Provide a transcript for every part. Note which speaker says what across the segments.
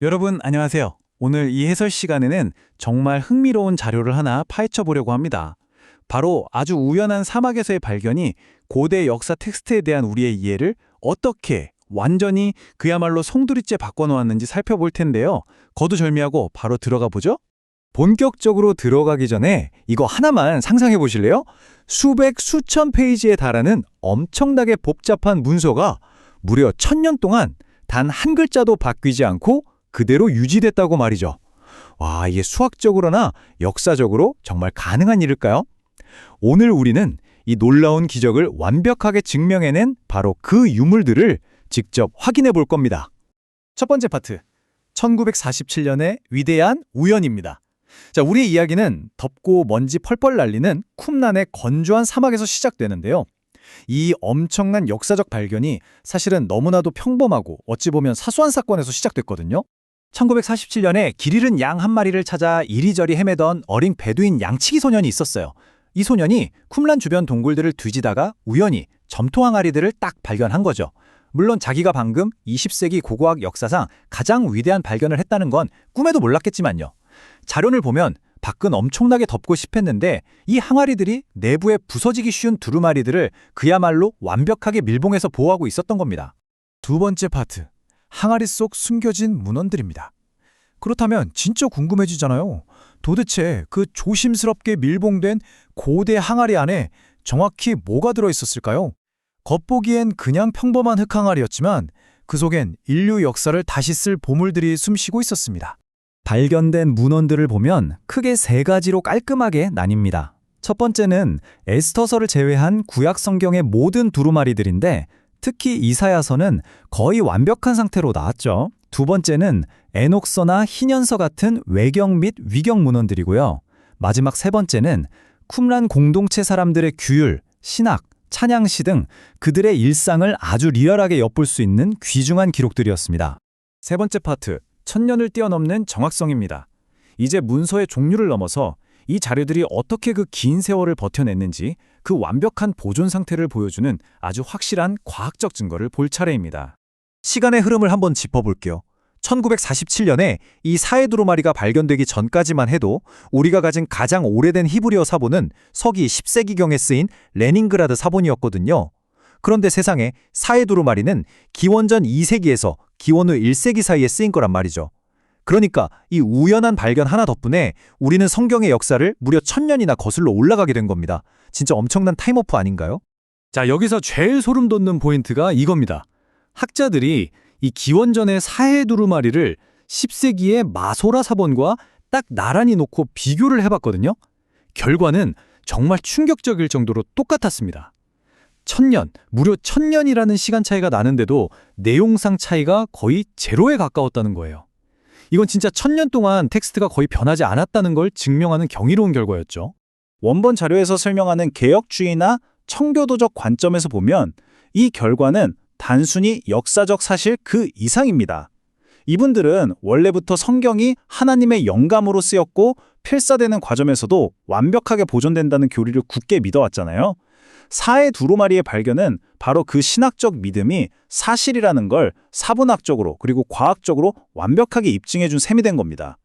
Speaker 1: 여러분 안녕하세요. 오늘 이 해설 시간에는 정말 흥미로운 자료를 하나 파헤쳐 보려고 합니다. 바로 아주 우연한 사막에서의 발견이 고대 역사 텍스트에 대한 우리의 이해를 어떻게 완전히 그야말로 송두리째 바꿔놓았는지 살펴볼 텐데요. 거두절미하고 바로 들어가 보죠.
Speaker 2: 본격적으로 들어가기 전에 이거 하나만 상상해 보실래요? 수백, 수천 페이지에 달하는 엄청나게 복잡한 문서가 무려 1000년 동안 단 한 글자도 바뀌지 않고 그대로 유지됐다고 말이죠. 와, 이게 수학적으로나 역사적으로 정말 가능한 일일까요? 오늘 우리는 이 놀라운 기적을 완벽하게 증명해낸 바로 그 유물들을 직접 확인해 볼 겁니다.
Speaker 1: 첫 번째 파트, 1947년의 위대한 우연입니다. 자, 우리의 이야기는 덥고 먼지 펄펄 날리는 쿰란의 건조한 사막에서 시작되는데요. 이 엄청난 역사적 발견이 사실은 너무나도 평범하고 어찌 보면 사소한 사건에서 시작됐거든요. 1947년에 길 잃은 양 한 마리를 찾아 이리저리 헤매던 어린 베두인 양치기 소년이 있었어요. 이 소년이 쿰란 주변 동굴들을 뒤지다가 우연히 점토 항아리들을 딱 발견한 거죠. 물론 자기가 방금 20세기 고고학 역사상 가장 위대한 발견을 했다는 건 꿈에도 몰랐겠지만요. 자료를 보면 밖은 엄청나게 덥고 습했는데 이 항아리들이 내부에 부서지기 쉬운 두루마리들을 그야말로 완벽하게 밀봉해서 보호하고 있었던 겁니다. 두 번째 파트, 항아리 속 숨겨진 문헌들입니다. 그렇다면 진짜 궁금해지잖아요. 도대체 그 조심스럽게 밀봉된 고대 항아리 안에 정확히 뭐가 들어있었을까요? 겉보기엔 그냥 평범한 흙항아리였지만 그 속엔 인류 역사를 다시 쓸 보물들이 숨쉬고 있었습니다.
Speaker 2: 발견된 문헌들을 보면 크게 세 가지로 깔끔하게 나뉩니다. 첫 번째는 에스더서를 제외한 구약 성경의 모든 두루마리들인데 특히 이사야서는 거의 완벽한 상태로 나왔죠. 두 번째는 에녹서나 희년서 같은 외경 및 위경 문헌들이고요. 마지막 세 번째는 쿰란 공동체 사람들의 규율, 신학, 찬양시 등 그들의 일상을 아주 리얼하게 엿볼 수 있는 귀중한 기록들이었습니다.
Speaker 1: 세 번째 파트, 1000년을 뛰어넘는 정확성입니다. 이제 문서의 종류를 넘어서 이 자료들이 어떻게 그 긴 세월을 버텨냈는지 그 완벽한 보존 상태를 보여주는 아주 확실한 과학적 증거를 볼 차례입니다.
Speaker 2: 시간의 흐름을 한번 짚어볼게요. 1947년에 이 사해두루마리가 발견되기 전까지만 해도 우리가 가진 가장 오래된 히브리어 사본은 서기 10세기경에 쓰인 레닌그라드 사본이었거든요. 그런데 세상에 사해두루마리는 기원전 2세기에서 기원 후 1세기 사이에 쓰인 거란 말이죠. 그러니까 이 우연한 발견 하나 덕분에 우리는 성경의 역사를 무려 1000년이나 거슬러 올라가게 된 겁니다. 진짜 엄청난 타임오프 아닌가요?
Speaker 1: 자, 여기서 제일 소름 돋는 포인트가 이겁니다. 학자들이 이 기원전의 사해두루마리를 10세기의 마소라 사본과 딱 나란히 놓고 비교를 해봤거든요. 결과는 정말 충격적일 정도로 똑같았습니다. 1000년, 무려 1000년이라는 시간 차이가 나는데도 내용상 차이가 거의 제로에 가까웠다는 거예요. 이건 진짜 1000년 동안 텍스트가 거의 변하지 않았다는 걸 증명하는 경이로운 결과였죠. 원본 자료에서 설명하는 개혁주의나 청교도적 관점에서 보면 이 결과는 단순히 역사적 사실 그 이상입니다. 이분들은 원래부터 성경이 하나님의 영감으로 쓰였고 필사되는 과정에서도 완벽하게 보존된다는 교리를 굳게 믿어왔잖아요. 사해두루마리의 발견은 바로 그 신학적 믿음이 사실이라는 걸 사분학적으로 그리고 과학적으로 완벽하게 입증해준 셈이 된 겁니다.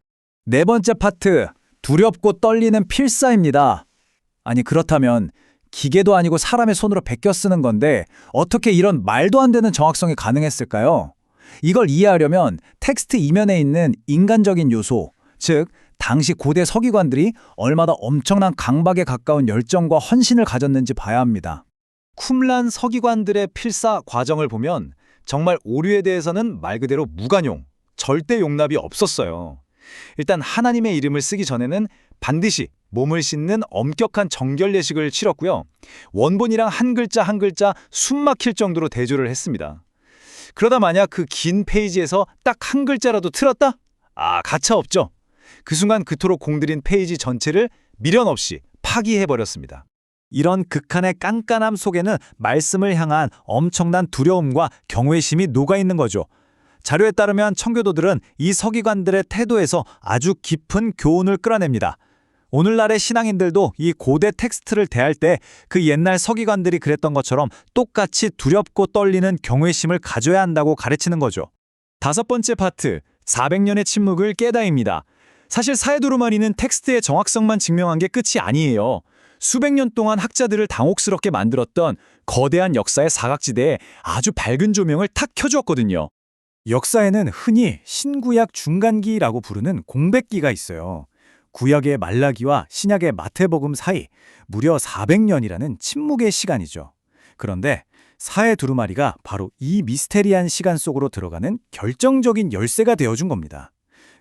Speaker 2: 네 번째 파트, 두렵고 떨리는 필사입니다.
Speaker 1: 아니 그렇다면 기계도 아니고 사람의 손으로 베껴 쓰는 건데 어떻게 이런 말도 안 되는 정확성이 가능했을까요? 이걸 이해하려면 텍스트 이면에 있는 인간적인 요소, 즉 당시 고대 서기관들이 얼마나 엄청난 강박에 가까운 열정과 헌신을 가졌는지 봐야 합니다. 쿰란 서기관들의 필사 과정을 보면 정말 오류에 대해서는 말 그대로 무관용, 절대 용납이 없었어요. 일단 하나님의 이름을 쓰기 전에는 반드시 몸을 씻는 엄격한 정결 예식을 치렀고요. 원본이랑 한 글자 한 글자 숨 막힐 정도로 대조를 했습니다. 그러다 만약 그 긴 페이지에서 딱 한 글자라도 틀었다? 가차 없죠. 그 순간 그토록 공들인 페이지 전체를 미련 없이 파기해버렸습니다.
Speaker 2: 이런 극한의 깐깐함 속에는 말씀을 향한 엄청난 두려움과 경외심이 녹아있는 거죠. 자료에 따르면 청교도들은 이 서기관들의 태도에서 아주 깊은 교훈을 끌어냅니다. 오늘날의 신앙인들도 이 고대 텍스트를 대할 때 그 옛날 서기관들이 그랬던 것처럼 똑같이 두렵고 떨리는 경외심을 가져야 한다고 가르치는 거죠.
Speaker 1: 다섯 번째 파트, 400년의 침묵을 깨다입니다. 사실 사해두루마리는 텍스트의 정확성만 증명한 게 끝이 아니에요. 수백 년 동안 학자들을 당혹스럽게 만들었던 거대한 역사의 사각지대에 아주 밝은 조명을 탁 켜주었거든요.
Speaker 3: 역사에는 흔히 신구약 중간기라고 부르는 공백기가 있어요. 구약의 말라기와 신약의 마태복음 사이 무려 400년이라는 침묵의 시간이죠. 그런데 사해두루마리가 바로 이 미스테리한 시간 속으로 들어가는 결정적인 열쇠가 되어준 겁니다.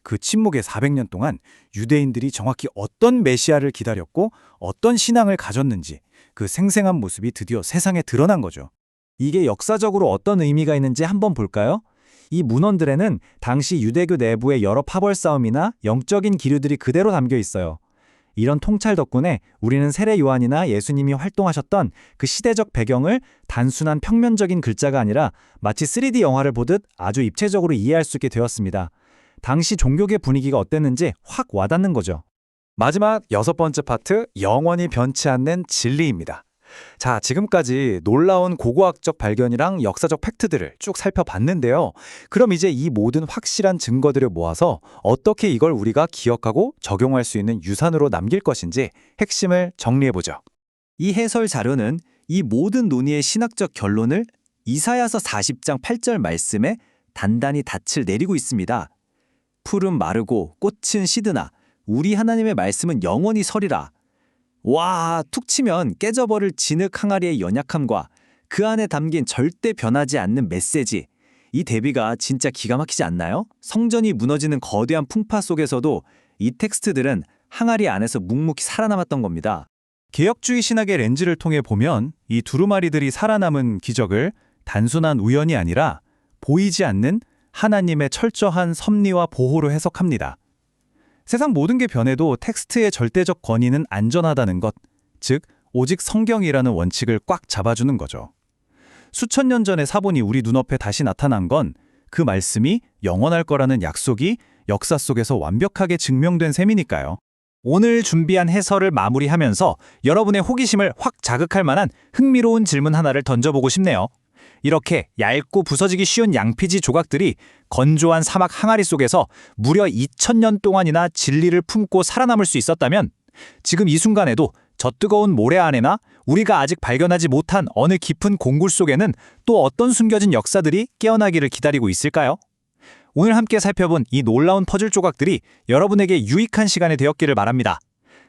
Speaker 3: 그 침묵의 400년 동안 유대인들이 정확히 어떤 메시아를 기다렸고 어떤 신앙을 가졌는지 그 생생한 모습이 드디어 세상에 드러난 거죠.
Speaker 2: 이게 역사적으로 어떤 의미가 있는지 한번 볼까요? 이 문헌들에는 당시 유대교 내부의 여러 파벌 싸움이나 영적인 기류들이 그대로 담겨 있어요. 이런 통찰 덕분에 우리는 세례 요한이나 예수님이 활동하셨던 그 시대적 배경을 단순한 평면적인 글자가 아니라 마치 3D 영화를 보듯 아주 입체적으로 이해할 수 있게 되었습니다. 당시 종교계 분위기가 어땠는지 확 와닿는 거죠.
Speaker 1: 마지막 6번째 파트, 영원히 변치 않는 진리입니다. 자, 지금까지 놀라운 고고학적 발견이랑 역사적 팩트들을 쭉 살펴봤는데요. 그럼 이제 이 모든 확실한 증거들을 모아서 어떻게 이걸 우리가 기억하고 적용할 수 있는 유산으로 남길 것인지 핵심을 정리해보죠.
Speaker 2: 이 해설 자료는 이 모든 논의의 신학적 결론을 이사야서 40장 8절 말씀에 단단히 닻을 내리고 있습니다. 풀은 마르고 꽃은 시드나 우리 하나님의 말씀은 영원히 서리라. 와, 툭 치면 깨져버릴 진흙 항아리의 연약함과 그 안에 담긴 절대 변하지 않는 메시지. 이 대비가 진짜 기가 막히지 않나요? 성전이 무너지는 거대한 풍파 속에서도 이 텍스트들은 항아리 안에서 묵묵히 살아남았던 겁니다.
Speaker 3: 개혁주의 신학의 렌즈를 통해 보면 이 두루마리들이 살아남은 기적을 단순한 우연이 아니라 보이지 않는 하나님의 철저한 섭리와 보호로 해석합니다. 세상 모든 게 변해도 텍스트의 절대적 권위는 안전하다는 것, 즉 오직 성경이라는 원칙을 꽉 잡아주는 거죠. 수천 년 전의 사본이 우리 눈앞에 다시 나타난 건 그 말씀이 영원할 거라는 약속이 역사 속에서 완벽하게 증명된 셈이니까요.
Speaker 2: 오늘 준비한 해설을 마무리하면서 여러분의 호기심을 확 자극할 만한 흥미로운 질문 하나를 던져보고 싶네요. 이렇게 얇고 부서지기 쉬운 양피지 조각들이 건조한 사막 항아리 속에서 무려 2000년 동안이나 진리를 품고 살아남을 수 있었다면 지금 이 순간에도 저 뜨거운 모래 안에나 우리가 아직 발견하지 못한 어느 깊은 공굴 속에는 또 어떤 숨겨진 역사들이 깨어나기를 기다리고 있을까요? 오늘 함께 살펴본 이 놀라운 퍼즐 조각들이 여러분에게 유익한 시간이 되었기를 바랍니다.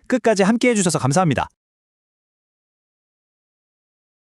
Speaker 2: 끝까지 함께 해주셔서 감사합니다.